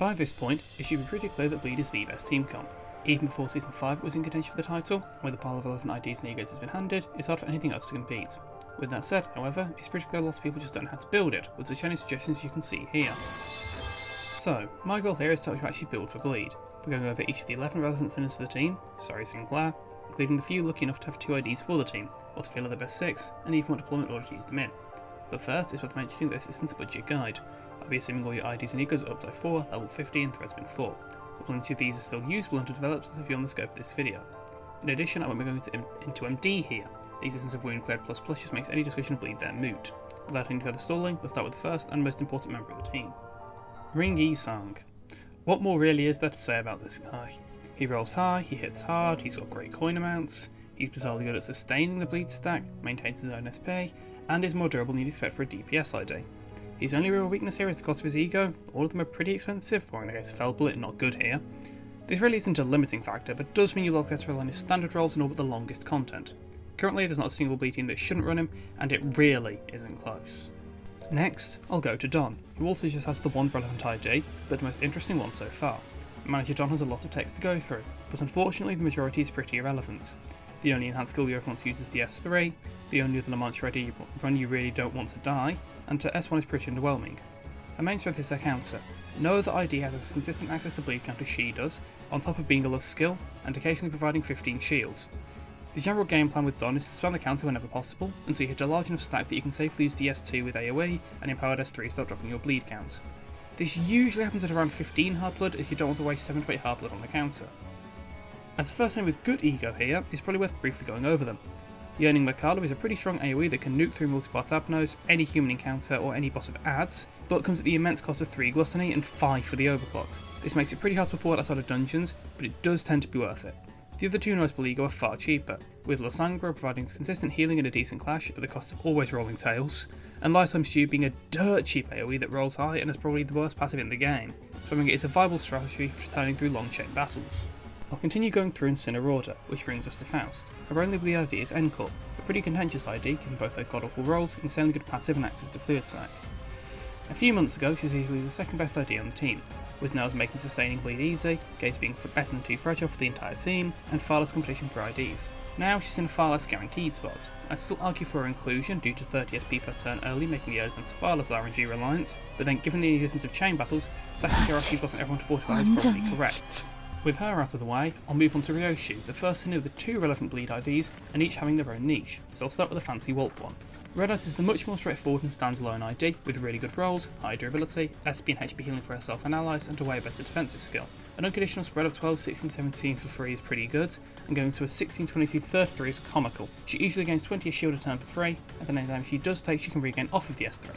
By this point, it should be pretty clear that Bleed is the best team comp. Even before Season 5 was in contention for the title, with a pile of 11 IDs and egos has been handed, it's hard for anything else to compete. With that said, however, it's pretty clear lots of people just don't know how to build it, with such any suggestions you can see here. So, my goal here is to help you actually build for Bleed. We're going over each of the 11 relevant centers for the team, Sinclair, including the few lucky enough to have 2 IDs for the team, what to feel are the best 6, and even what deployment order to use them in. But first, it's worth mentioning the Assistant's Budget Guide. I'll be assuming all your IDs and egos are up to 4, level 50 and Threadsman 4. Plenty of these are still usable and developed beyond the scope of this video. In addition, I won't be going into MD here. The existence of Wound Cleared plus just makes any discussion of Bleed there moot. Without any further stalling, let's start with the first and most important member of the team. Ring Yi Sang. What more really is there to say about this guy? He rolls high, he hits hard, he's got great coin amounts, he's bizarrely good at sustaining the Bleed stack, maintains his own SP, and is more durable than you'd expect for a DPS ID. His only real weakness here is the cost of his ego. All of them are pretty expensive, or in the case of Fell Bullet, not good here. This really isn't a limiting factor, but does mean you'll get to rely on his standard rolls and all but the longest content. Currently, there's not a single Bleed team that shouldn't run him, and it really isn't close. Next, I'll go to Don, who also just has the one relevant ID, but the most interesting one so far. Manager Don has a lot of text to go through, but unfortunately the majority is pretty irrelevant. The only enhanced skill you ever want to use is the S3, the only other launch ready run you really don't want to die, and to S1 is pretty underwhelming. Her main strength is her counter. No other ID has as consistent access to bleed count as she does, on top of being a less skill, and occasionally providing 15 shields. The general game plan with Don is to spam the counter whenever possible, until you hit a large enough stack that you can safely use the S2 with AoE and empowered S3 to start dropping your bleed count. This usually happens at around 15 hard blood if you don't want to waste 7 to 8 hard blood on the counter. As the first name with good ego here, it's probably worth briefly going over them. The Yearning Mercado is a pretty strong AoE that can nuke through multi-part Abnos, any human encounter or any boss with adds, but comes at the immense cost of 3 Gluttony and 5 for the overclock. This makes it pretty hard to afford outside of dungeons, but it does tend to be worth it. The other 2 notable ego are far cheaper, with La Sangre providing consistent healing and a decent clash at the cost of always rolling tails, and Lifetime Stew being a dirt cheap AoE that rolls high and is probably the worst passive in the game, spamming it is a viable strategy for turning through long chain battles. I'll continue going through in Sinner order, which brings us to Faust. Her only bleed ID is Encore, a pretty contentious ID given both her god-awful rolls, insanely good passive and access to fluid sack. A few months ago she was easily the second best ID on the team, with Nels making sustaining bleed easy, Gaze being better than too fragile for the entire team, and far less competition for IDs. Now she's in a far less guaranteed spot. I'd still argue for her inclusion due to 30 SP per turn early making the early turns far less RNG reliant, but then given the existence of chain battles, sacking her after you've gotten everyone to 45 is probably correct. With her out of the way, I'll move on to Ryoshu, the first sinner with the 2 relevant bleed IDs, and each having their own niche, so I'll start with the fancy Walt one. Red Ice is the much more straightforward and standalone ID, with really good rolls, high durability, SP and HP healing for herself and allies, and a way better defensive skill. An unconditional spread of 12, 16, 17 for free is pretty good, and going to a 16, 22, 33 is comical. She easily gains 20 a shield a turn for free, and then any damage she does take she can regain off of the S3.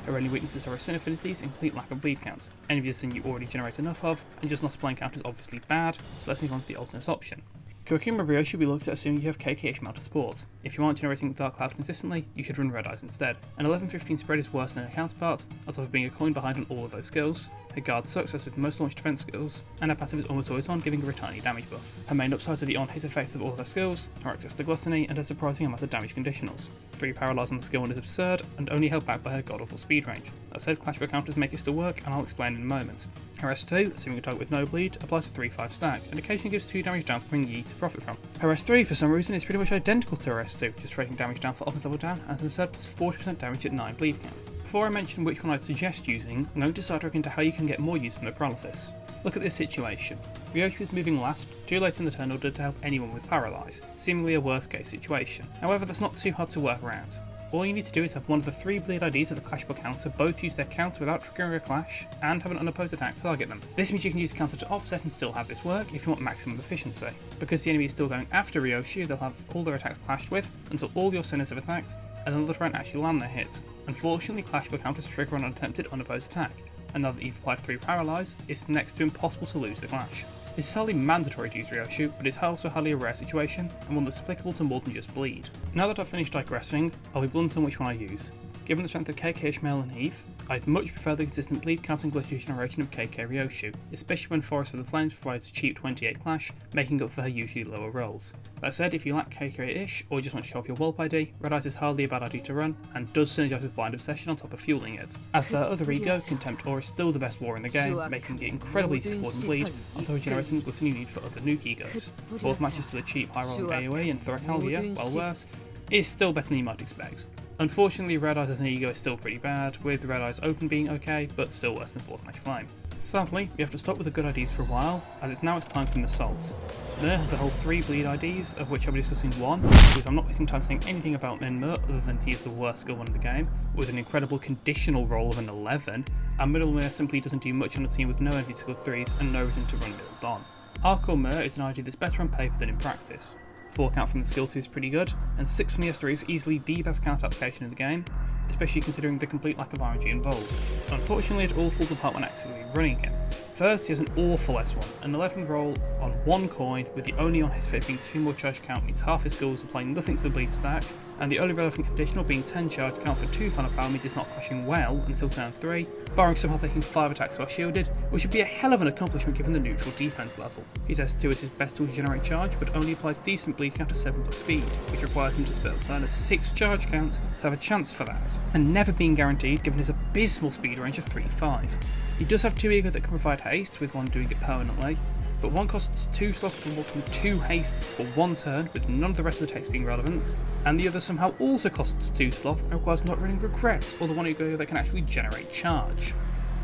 Her only weaknesses are her sin affinities and complete lack of bleed count. Any of your sin you already generate enough of, and just not applying count is obviously bad, so let's move on to the alternate option. Kawakuma Ryo should be looked at assuming you have KKH amount of support. If you aren't generating Dark Cloud consistently, you should run Red Eyes instead. An 11-15 spread is worse than her counterpart, on top of being a coin behind on all of those skills. Her guard sucks as with most launch defense skills, and her passive is almost always on, giving her a tiny damage buff. Her main upsides are the on-hit effects of all of her skills, her access to Gluttony, and her surprising amount of damage conditionals. 3 paralyze on the skill one is absurd, and only held back by her god-awful speed range. That said, clash book counters make it still work, and I'll explain in a moment. Her S2, assuming a target with no bleed, applies a 3-5 stack, and occasionally gives 2 damage down for bringing Yi to profit from. Her S3, for some reason, is pretty much identical to her S2, just trading damage down for offense level down, and an absurd plus 40% damage at 9 bleed counts. Before I mention which one I'd suggest using, I'm going to sidetrack into how you can get more use from the paralysis. Look at this situation. Ryoshu is moving last, too late in the turn order to help anyone with paralyze, seemingly a worst case situation. However, that's not too hard to work around. All you need to do is have one of the 3 bleed IDs of the clash book counter both use their counter without triggering a clash, and have an unopposed attack target them. This means you can use the counter to offset and still have this work if you want maximum efficiency. Because the enemy is still going after Ryoshu, they'll have all their attacks clashed with until all your sinners have attacked, and then they'll try and actually land their hit. Unfortunately, clash book counters trigger an unattempted unopposed attack, and now that you've applied 3 paralyze, it's next to impossible to lose the clash. It's hardly mandatory to use Ryoshu, but it's also hardly a rare situation, and one that's applicable to more than just bleed. Now that I've finished digressing, I'll be blunt on which one I use. Given the strength of KK Ishmael and Heath, I'd much prefer the consistent bleed counting glitchy generation of KK Ryoshu, especially when Forest for the Flames provides a cheap 28 clash, making up for her usually lower rolls. That said, if you lack KK-ish, or just want to show off your Wolp ID, Red Eyes is hardly a bad ID to run, and does synergize with Blind Obsession on top of fueling it. As for her other ego, Contempt Aura is still the best war in the game, making it incredibly easy to afford and bleed, on top of generating the gluten you need for other nuke egos. Both matches to the cheap high rolling AoE and Thoracalia, while worse, is still better than you might expect. Unfortunately, Red Eyes as an ego is still pretty bad, with Red Eyes Open being okay, but still worse than Fourth Match Flame. Sadly, we have to stop with the good IDs for a while, as it's now time for Assault. Mer has a whole 3 bleed IDs, of which I'll be discussing one, because I'm not wasting time saying anything about Mer other than he is the worst skill one in the game, with an incredible conditional roll of an 11, and Middle Mer simply doesn't do much on a team with no envy skill 3s and no reason to run Middle Don. Arcor Mer is an ID that's better on paper than in practice. 4 count from the skill 2 is pretty good, and 6 from the S3 is easily the best count application in the game, especially considering the complete lack of RNG involved. Unfortunately, it all falls apart when actively running him. First, he has an awful S1, an 11 roll on 1 coin, with the only on his fit being 2 more charge count means half his skills applying nothing to the bleed stack, and the only relevant conditional being 10 charge count for 2 final power means it's not clashing well until turn 3, barring somehow taking 5 attacks while shielded, which would be a hell of an accomplishment given the neutral defense level. His S2 is his best tool to generate charge, but only applies decent bleed count to 7+ speed, which requires him to split a turn at 6 charge counts to have a chance for that, and never being guaranteed given his abysmal speed range of 3-5. He does have 2 ego that can provide haste, with one doing it permanently, but one costs 2 slots to walk from 2 haste for 1 turn, with none of the rest of the text being relevant, and the other somehow also costs 2 sloth and requires not running Regret, or the one ego that can actually generate charge.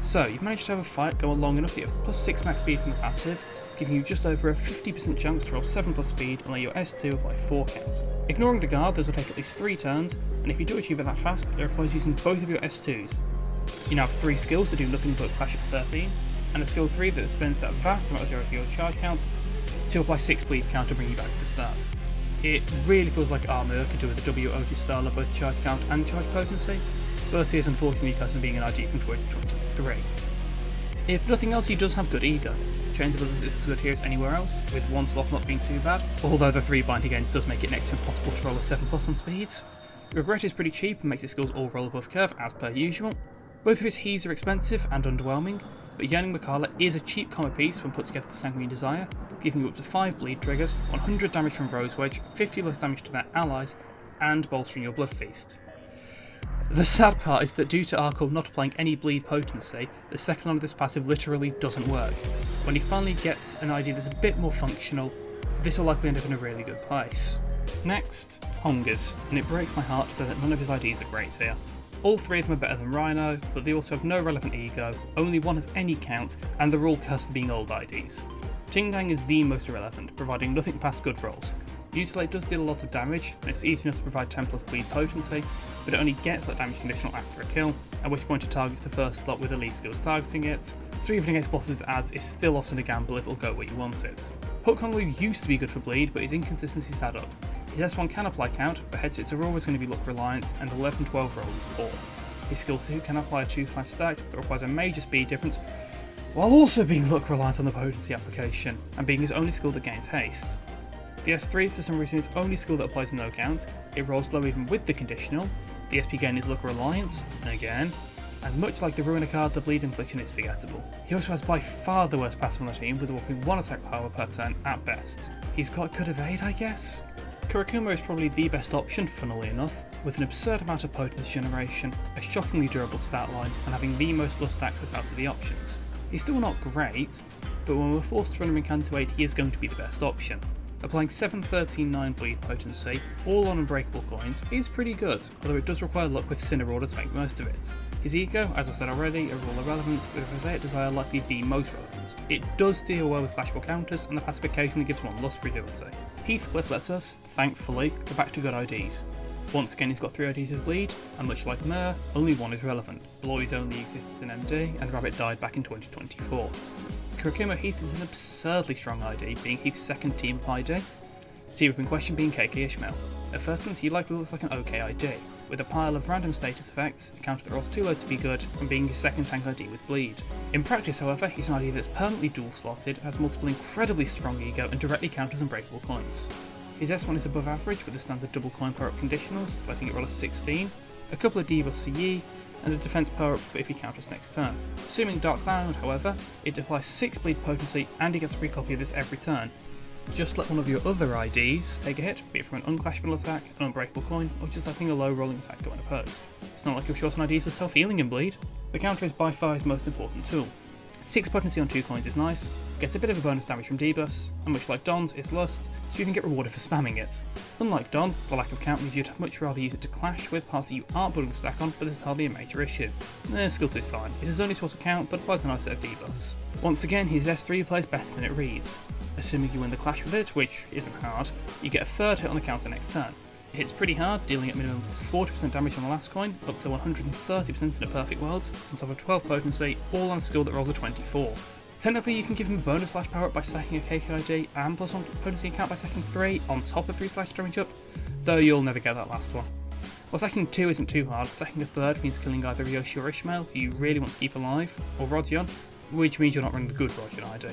So, you've managed to have a fight go on long enough that you have +6 max speed from the passive, giving you just over a 50% chance to roll 7+ speed and let your S2 apply 4 counts. Ignoring the guard, this will take at least 3 turns, and if you do achieve it that fast, it requires using both of your S2s. You now have 3 skills that do nothing but clash at 13, and a skill 3 that spends that vast amount of your charge count to apply 6 bleed count to bring you back to the start. It really feels like Armor could do with the WOT style of both charge count and charge potency, but it is unfortunately because of being an ID from 2023. If nothing else, he does have good ego. Chains of Others is as good here as anywhere else, with 1 slot not being too bad, although the 3 bind against does make it next to impossible to roll a 7+ on speeds. Regret is pretty cheap and makes his skills all roll above curve as per usual. Both of his He's are expensive and underwhelming, but Yearning Makala is a cheap combo piece when put together with Sanguine Desire, giving you up to 5 bleed triggers, 100 damage from Rose Wedge, 50 less damage to their allies, and bolstering your Bluff Feast. The sad part is that due to Arcor not applying any bleed potency, the second line of this passive literally doesn't work. When he finally gets an ID that's a bit more functional, this will likely end up in a really good place. Next, Hongers, and it breaks my heart to say that none of his IDs are great here. All 3 of them are better than Rhino, but they also have no relevant ego, only one has any count, and they're all cursed to being old IDs. Ting Dang is the most irrelevant, providing nothing past good rolls. Mutilate does deal a lot of damage, and it's easy enough to provide 10+ bleed potency, but it only gets that damage conditional after a kill, at which point it targets the first slot with the least skills targeting it, so even against bosses with adds is still often a gamble if it'll go where you want it. Hook Honglu used to be good for bleed, but his inconsistencies add up. His S1 can apply count, but heads hits are always going to be luck reliant, and 11-12 roll is poor. His skill 2 can apply a 2-5 stack, but requires a major speed difference, while also being luck reliant on the potency application, and being his only skill that gains haste. The S3 is for some reason his only skill that applies no count, it rolls low even with the conditional, the SP gain is luck reliant, again, and much like the Ruiner card, the bleed infliction is forgettable. He also has by far the worst passive on the team, with a whopping 1 attack power per turn at best. He's got good evade, I guess? Kurokuma is probably the best option, funnily enough, with an absurd amount of potency generation, a shockingly durable stat line, and having the most lust access out of the options. He's still not great, but when we're forced to run him in Canto 8, he is going to be the best option. Applying 7-13-9 bleed potency, all on unbreakable coins, is pretty good, although it does require luck with Sinner Order to make most of it. His ego, as I said already, are all irrelevant, with Prosaic Desire likely the most relevant. It does deal well with clashable counters, and the passive occasionally gives one lust fragility. Heathcliff lets us, thankfully, go back to good IDs. Once again he's got 3 IDs with bleed, and much like Mer, only 1 is relevant. Blois only exists in MD, and Rabbit died back in 2024. Kurokuma Heath is an absurdly strong ID, being Heath's second team ID, the team up in question being KK Ishmael. At first glance he likely looks like an OK ID, with a pile of random status effects, a counter that rolls too low to be good, and being his second tank ID with bleed. In practice however, he's an ID that's permanently dual slotted, has multiple incredibly strong ego, and directly counters unbreakable coins. His S1 is above average with the standard double coin power up conditionals, letting it roll a 16, a couple of debuffs for Yi, and a defense power up for if he counters next turn. Assuming Dark Cloud, however, it applies 6 bleed potency and he gets a free copy of this every turn. Just let one of your other IDs take a hit, be it from an unclashable attack, an unbreakable coin, or just letting a low rolling attack go unopposed. It's not like you're short on IDs with self-healing in bleed. The counter is by far his most important tool. 6 potency on 2 coins is nice, gets a bit of a bonus damage from debuffs, and much like Don's, it's Lust, so you can get rewarded for spamming it. Unlike Don, the lack of count means you'd much rather use it to clash with parts that you aren't putting the stack on, but this is hardly a major issue. Skill 2 is fine, it is only source of count, but applies a nice set of debuffs. Once again, his S3 plays better than it reads. Assuming you win the clash with it, which isn't hard, you get a third hit on the counter next turn. It hits pretty hard, dealing at minimum plus 40% damage on the last coin, up to 130% in a perfect world, on top of 12 potency, all on a skill that rolls a 24. Technically you can give him a bonus slash power up by stacking a KKID and plus on potency account by stacking 3 on top of 3 slash damage up, though you'll never get that last one. While stacking 2 isn't too hard, stacking a third means killing either Yoshi or Ishmael, who you really want to keep alive, or Rodion, which means you're not running the good Rodion ID.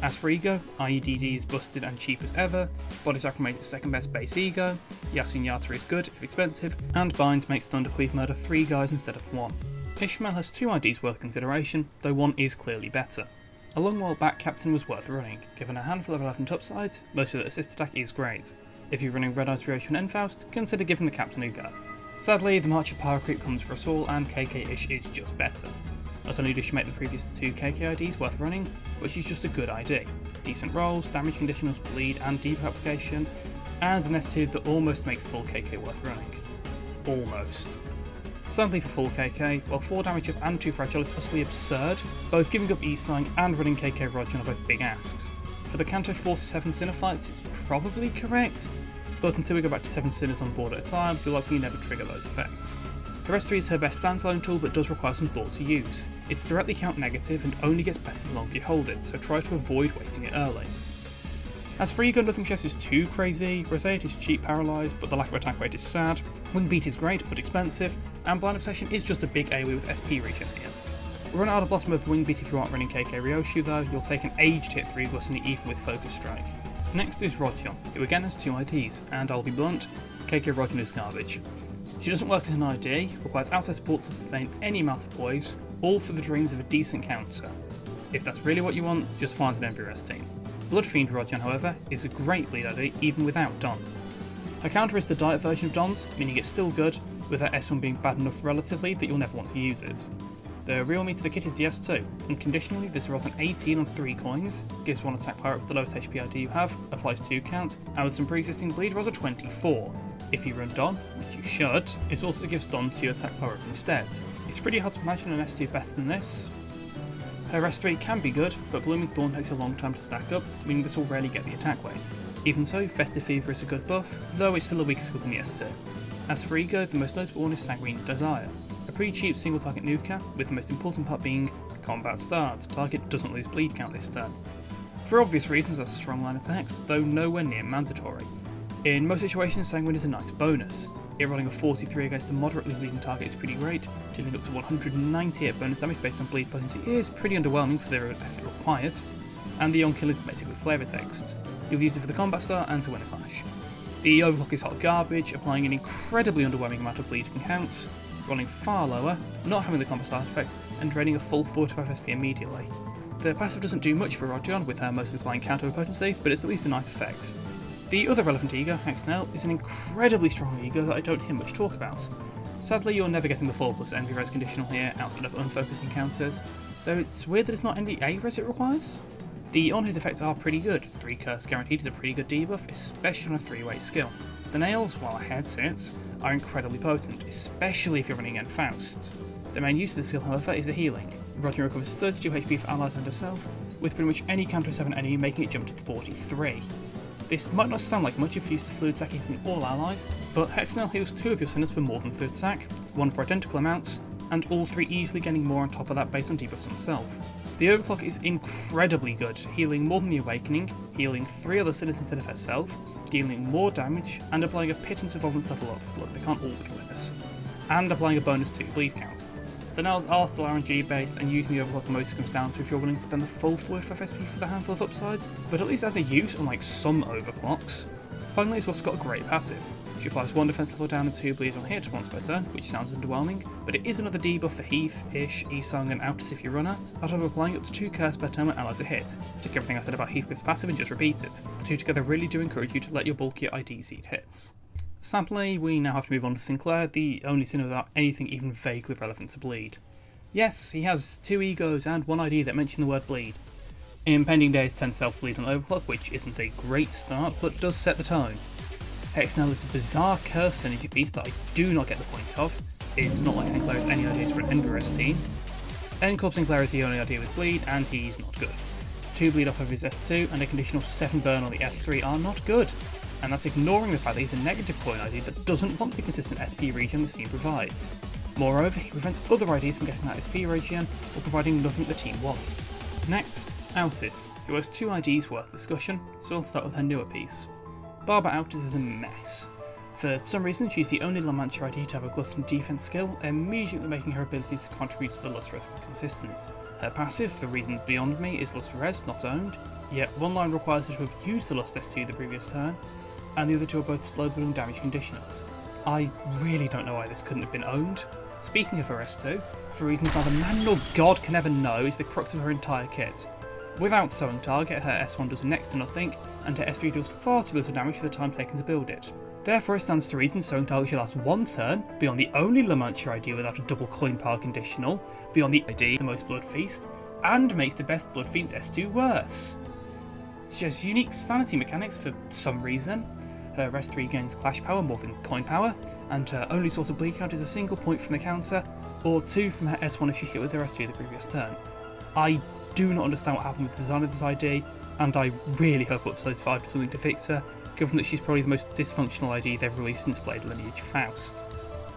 As for Ego, IEDD is busted and cheap as ever, Body Sack makes the second best base Ego, Yasun Yata is good if expensive, and Binds makes Thunder Cleave Murder 3 guys instead of 1. Ishmael has 2 IDs worth consideration, though one is clearly better. A long while back Captain was worth running, given a handful of relevant upsides, most of the assist attack is great. If you're running Red Eyes Ryoshi and Enfaust, consider giving the Captain a go. Sadly, the March of Power Creep comes for us all and KK-ish is just better. Not only does she make the previous 2 KK IDs worth running, but she's just a good ID. Decent rolls, damage conditionals, bleed and debuff application, and an S2 that almost makes full KK worth running. Almost. Sadly for full KK, while 4 damage up and 2 fragile is utterly absurd, both giving up E-Sign and running KK Rodion are both big asks. For the Kanto 4-7 Sinner fights it's probably correct, but until we go back to 7 Sinners on board at a time, you'll likely never trigger those effects. Her S3 is her best standalone tool but does require some thought to use. It's directly count negative and only gets better the longer you hold it, so try to avoid wasting it early. As for Ego, nothing chest is too crazy, Rosette is cheap paralysed but the lack of attack rate is sad, Wing Beat is great but expensive, and Blind Obsession is just a big AoE with SP regen here. Run out of bottom of Wing Beat if you aren't running KK Ryoshi though, you'll take an aged hit 3 gluttony even with Focus Strike. Next is Rodion, who again has 2 IDs, and I'll be blunt, KK Rodion is garbage. She doesn't work as an ID, requires outside support to sustain any amount of poise, all for the dreams of a decent counter. If that's really what you want, just find an MVRS team. Bloodfiend Rodion, however, is a great bleed ID even without Don. Her counter is the diet version of Don's, meaning it's still good, with her S1 being bad enough relatively that you'll never want to use it. The real meat of the kit is the S2, and conditionally this rolls an 18 on 3 coins, gives 1 attack power up with the lowest HP ID you have, applies 2 count, and with some pre-existing bleed rolls a 24. If you run Don, which you should, it also gives Don 2 attack power up instead. It's pretty hard to imagine an S2 better than this. Her S3 can be good, but Blooming Thorn takes a long time to stack up, meaning this will rarely get the attack weight. Even so, Festive Fever is a good buff, though it's still a weaker skill than the S2. As for Ego, the most notable one is Sanguine Desire, a pretty cheap single target nuker, with the most important part being Combat Start, target doesn't lose bleed count this turn. For obvious reasons that's a strong line of text, though nowhere near mandatory. In most situations, Sanguine is a nice bonus. It rolling a 43 against a moderately bleeding target is pretty great, dealing up to 198 bonus damage based on bleed potency is pretty underwhelming for the effort required, and the on-kill is basically flavor text. You'll use it for the combat start and to win a clash. The overclock is hot garbage, applying an incredibly underwhelming amount of bleed counts, rolling far lower, not having the combat start effect, and draining a full 45 SP immediately. The passive doesn't do much for Rodion, with her mostly applying counter potency, but it's at least a nice effect. The other relevant Ego, Hexnell, is an incredibly strong Ego that I don't hear much talk about. Sadly, you're never getting the 4+ Envy Res conditional here outside of unfocused encounters, though it's weird that it's not Envy A Res it requires. The on-hit effects are pretty good, 3 Curse guaranteed is a pretty good debuff, especially on a 3-way skill. The nails, while heads hits, are incredibly potent, especially if you're running Enfaust. The main use of the skill, however, is the healing. Rodion recovers 32 HP for allies and herself, with pretty much any counter 7 enemy making it jump to 43. This might not sound like much if used to fluid attack hitting all allies, but Hexnell heals 2 of your sinners for more than fluid attack, 1 for identical amounts, and all 3 easily getting more on top of that based on debuffs on self. The overclock is incredibly good, healing more than the Awakening, healing 3 other sinners instead of herself, dealing more damage, and applying a pittance of Ovens level up, look they can't all be winners, and applying a bonus 2 bleed count. The nails are still RNG based, and using the overclock mostly comes down to if you're willing to spend the full 45 SP for the handful of upsides, but at least as a use, unlike some overclocks. Finally, it's also got a great passive. She applies 1 defense level down and 2 bleed on hit once per turn, which sounds underwhelming, but it is another debuff for Heath, Ish, Esong and Altus if you runner, out of applying up to 2 curse per turn when allies are hit. Take everything I said about Heathcliff's passive and just repeat it. The two together really do encourage you to let your bulkier IDs eat hits. Sadly, we now have to move on to Sinclair, the only sinner without anything even vaguely relevant to bleed. Yes, he has 2 egos and 1 ID that mention the word bleed. Impending Days 10 self-bleed on Overclock, which isn't a great start, but does set the tone. Hexnell is a bizarre curse synergy piece that I do not get the point of. It's not like Sinclair has any ideas for an Enverest team. N-Corp Sinclair is the only idea with bleed, and he's not good. 2 bleed off of his S2 and a conditional 7 burn on the S3 are not good, and that's ignoring the fact that he's a negative coin ID that doesn't want the consistent SP regen the team provides. Moreover, he prevents other IDs from getting that SP regen or providing nothing the team wants. Next, Altis, who has 2 IDs worth discussion, so I'll start with her newer piece. Barber Altis is a mess. For some reason, she's the only La Mancha ID to have a glutton defense skill, immediately making her abilities to contribute to the Lust Res consistent. Her passive, for reasons beyond me, is Lust Res, not owned, yet one line requires her to have used the Lust S2 the previous turn, and the other 2 are both slow build and damage conditionals. I really don't know why this couldn't have been owned. Speaking of her S2, for reasons neither man nor God can ever know, is the crux of her entire kit. Without Sowing Target, her S1 does next to nothing, and her S3 deals far too little damage for the time taken to build it. Therefore it stands to reason Sowing Target should last 1 turn, be on the only La Mancha ID without a double coin power conditional, be on the ID the most Blood Feast, and makes the best Blood Fiend's S2 worse. She has unique sanity mechanics for some reason. Her S3 gains clash power more than coin power, and her only source of bleed count is a single point from the counter, or 2 from her S1 if she hit with her S3 the previous turn. I do not understand what happened with the design of this ID, and I really hope Upload 5 does something to fix her, given that she's probably the most dysfunctional ID they've released since Blade Lineage Faust.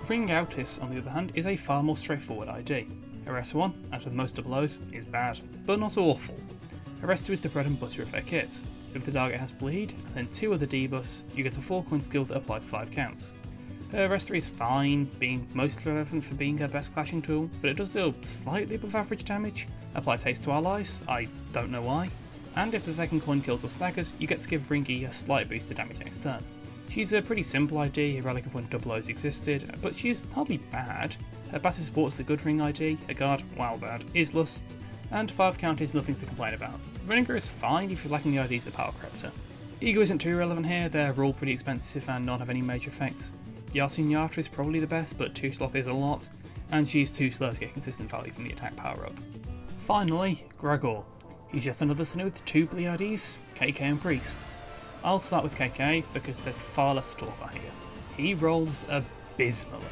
Ring Altis, on the other hand, is a far more straightforward ID. Her S1, out of most double O's, is bad, but not awful. Her S2 is the bread and butter of her kit. If the target has bleed, and then 2 other debuffs, you get a 4-coin skill that applies 5 counts. Her S3 is fine, being mostly relevant for being her best clashing tool, but it does deal slightly above average damage, applies haste to allies, I don't know why, and if the second coin kills or staggers, you get to give Ringy a slight boost to damage next turn. She's a pretty simple ID, a relic of when double O's existed, but she's hardly bad. Her passive supports the good ring ID, a guard, while bad, is Lust, and 5 count is nothing to complain about. Running her is fine if you're lacking the IDs of the Power Corruptor. Ego isn't too relevant here, they're all pretty expensive and not have any major effects. Yasun Yatra is probably the best, but 2 sloth is a lot, and she's too slow to get consistent value from the attack power up. Finally, Gregor. He's just another sinner with 2 bleed IDs, KK and Priest. I'll start with KK because there's far less to talk about here. He rolls abysmally.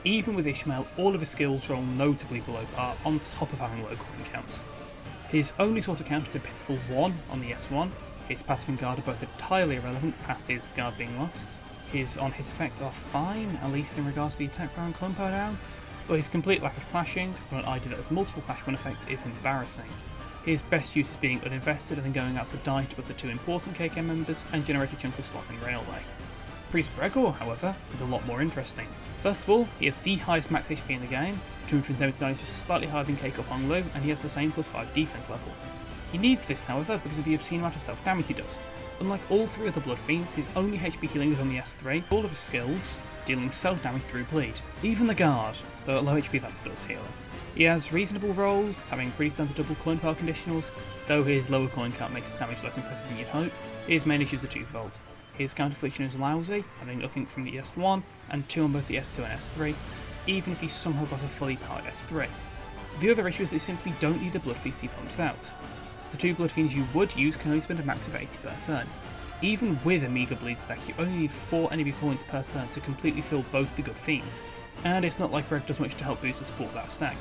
Even with Ishmael, all of his skills roll notably below par on top of having low coin counts. His only source of count is a pitiful 1 on the S1, his passive and guard are both entirely irrelevant past his guard being lost, his on-hit effects are fine, at least in regards to the attack power and coin power down, but his complete lack of clashing on an ID that has multiple clash one effects is embarrassing. His best use is being uninvested and then going out to die to both the 2 important KK members and generate a chunk of sloth in Railway. Priest Gregor, however, is a lot more interesting. First of all, he has the highest max HP in the game, 279 is just slightly higher than Keiko Honglu, and he has the same +5 defense level. He needs this, however, because of the obscene amount of self-damage he does. Unlike all 3 other Blood Fiends, his only HP healing is on the S3, all of his skills dealing self-damage through bleed. Even the guard, though at low HP that does healing. He has reasonable rolls, having pretty standard double coin power conditionals, though his lower coin count makes his damage less impressive than you'd hope. His main issues are twofold. His counter-affliction is lousy, having nothing from the S1, and 2 on both the S2 and S3, even if he's somehow got a fully powered S3. The other issue is they simply don't need the Blood Feast he pumps out. The 2 Blood Fiends you would use can only spend a max of 80 per turn. Even with a meager bleed stack, you only need 4 enemy coins per turn to completely fill both the good fiends, and it's not like Greg does much to help boost or support that stack.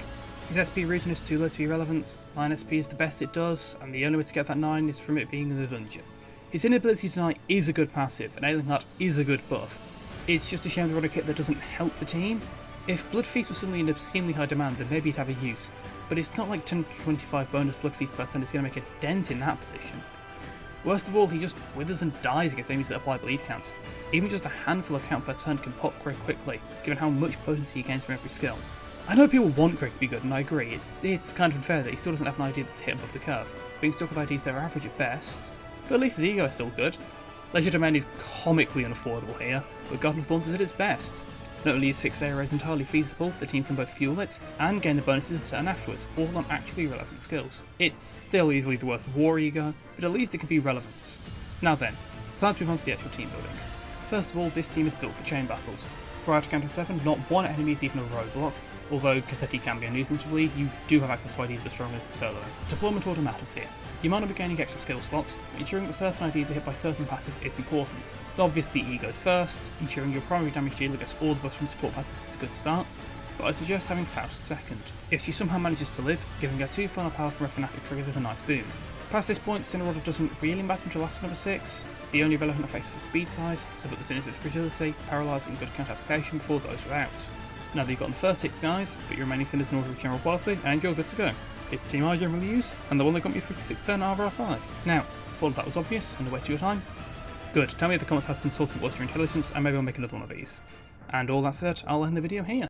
His SP region is too low to be relevant, 9 SP is the best it does, and the only way to get that 9 is from it being in the dungeon. His inability to deny is a good passive, and Alien Heart is a good buff. It's just a shame to run a kit that doesn't help the team. If Blood Feast was suddenly in obscenely high demand, then maybe he'd have a use, but it's not like 10 to 25 bonus Blood Feast per turn is going to make a dent in that position. Worst of all, he just withers and dies against enemies that apply bleed count. Even just a handful of count per turn can pop Greg quickly, given how much potency he gains from every skill. I know people want Greg to be good, and I agree, it's kind of unfair that he still doesn't have an idea that's hit above the curve, being stuck with IDs that are average at best, but at least his ego is still good. Legerdemain is comically unaffordable here, but Garden of Thorns is at its best. Not only is 6 arrows entirely feasible, the team can both fuel it and gain the bonuses to turn afterwards, all on actually relevant skills. It's still easily the worst war ego, but at least it can be relevant. Now then, time to move on to the actual team building. First of all, this team is built for chain battles. Prior to Counter 7, not one enemy is even a roadblock, although Cassetti can be a nuisance to League, you do have access to IDs but strong enough to solo them. Deployment order matters here. You might not be gaining extra skill slots, but ensuring that certain IDs are hit by certain passes is important. Obviously E goes first, ensuring your primary damage dealer gets all the buffs from support passes is a good start, but I suggest having Faust second. If she somehow manages to live, giving her 2 final power from her Fanatic triggers is a nice boon. Past this point, Sinner Order doesn't really matter until after number 6. The only relevant effects are for speed size, so put the Sinner with fragility, paralyse and good counter application before those are out. Now that you've gotten the first 6 guys, put your remaining Sinners in order of general quality, and you're good to go. It's the team I generally use, and the one that got me 56 turn RR5. Now, if all of that was obvious and a waste of your time, good, tell me in the comments how consultant was your intelligence, and maybe I'll make another one of these. And all that said, I'll end the video here.